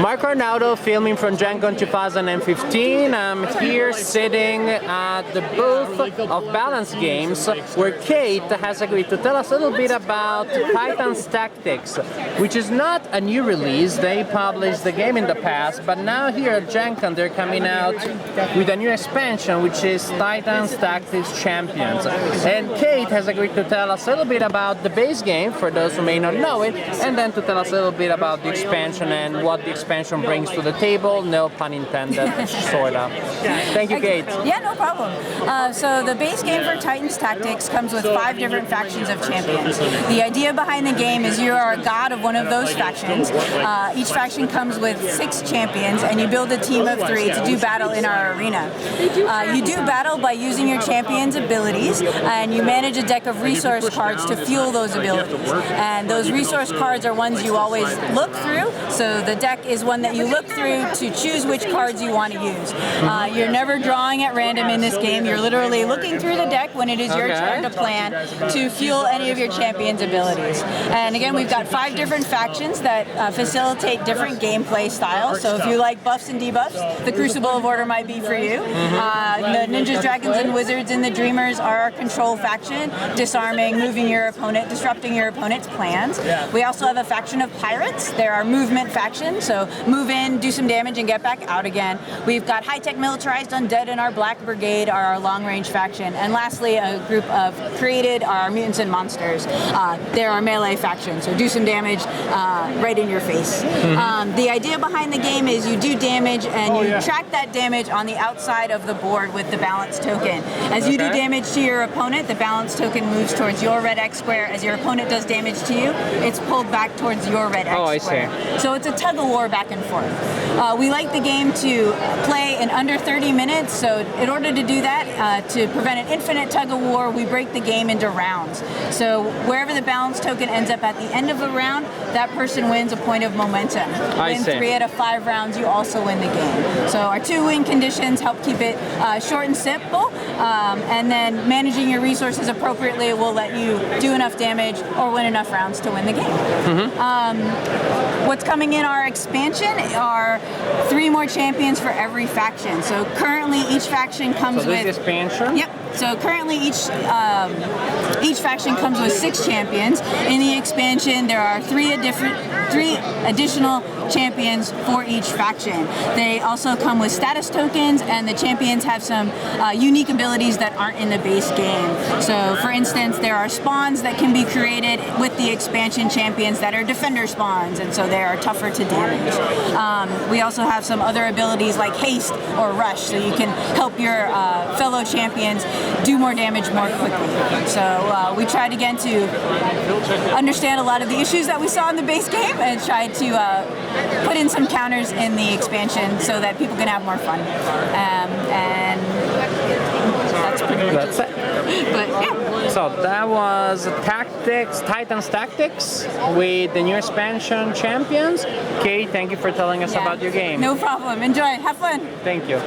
Mark Arnaudo, filming from GenCon 2015. I'm here sitting at the booth of Balance Games, where Kate has agreed to tell us a little bit about Titans Tactics, which is not a new release. They published the game in the past, but now here at GenCon they're coming out with a new expansion, which is Titans Tactics Champions. And Kate has agreed to tell us a little bit about the base game, for those who may not know it, and then to tell us a little bit about the expansion and what the expansion brings to the table. No pun intended, sort of. Thank you, Kate. Yeah, no problem. So the base game for Titans Tactics comes with 5 different factions of champions. The idea behind the game is you are a god of one of those factions. Each faction comes with 6 champions, and you build a team of 3 to do battle in our arena. You do battle by using your champion's abilities, and you manage a deck of resource cards to fuel those abilities. And those resource cards are ones you always look through, so the deck is one that you look through to choose which cards you want to use. You're never drawing at random in this game. You're literally looking through the deck when it is your turn to plan to fuel any of your champion's abilities. And again, we've got 5 different factions that facilitate different gameplay styles. So if you like buffs and debuffs, the Crucible of Order might be for you. The Ninjas, Dragons, and Wizards and the Dreamers are our control faction, disarming, moving your opponent, disrupting your opponent's plans. We also have a faction of Pirates. They're our movement faction, so move in, do some damage, and get back out again. We've got high-tech militarized undead in our Black Brigade, are our long-range faction. And lastly, a group of created are our mutants and monsters. They're our melee faction, so do some damage right in your face. The idea behind the game is you do damage, and you track that damage on the outside of the board with the balance token. As you do damage to your opponent, the balance token moves towards your red X square. As your opponent does damage to you, it's pulled back towards your red X square. I see. So it's a tug of war back and forth. We like the game to play in under 30 minutes, so in order to do that, to prevent an infinite tug of war, we break the game into rounds. So wherever the balance token ends up at the end of a round, that person wins a point of momentum. Win 3 out of 5 rounds, you also win the game. So our 2 win conditions help keep it short and simple, and then managing your resources appropriately will let you do enough damage or win enough rounds to win the game. What's coming in our expansion are 3 more champions for every faction. So currently each faction comes with... expansion? Yep. So currently each faction comes with 6 champions. In the expansion, there are 3 additional champions for each faction. They also come with status tokens, and the champions have some unique abilities that aren't in the base game. So for instance, there are spawns that can be created with the expansion champions that are defender spawns, and so they are tougher to damage. We also have some other abilities like haste or rush, so you can help your fellow champions do more damage more quickly. So we tried again to understand a lot of the issues that we saw in the base game and tried to put in some counters in the expansion so that people can have more fun. And that's pretty much it. But yeah. So that was Titans Tactics with the new expansion champions. Kate, thank you for telling us about your game. No problem. Enjoy. Have fun. Thank you.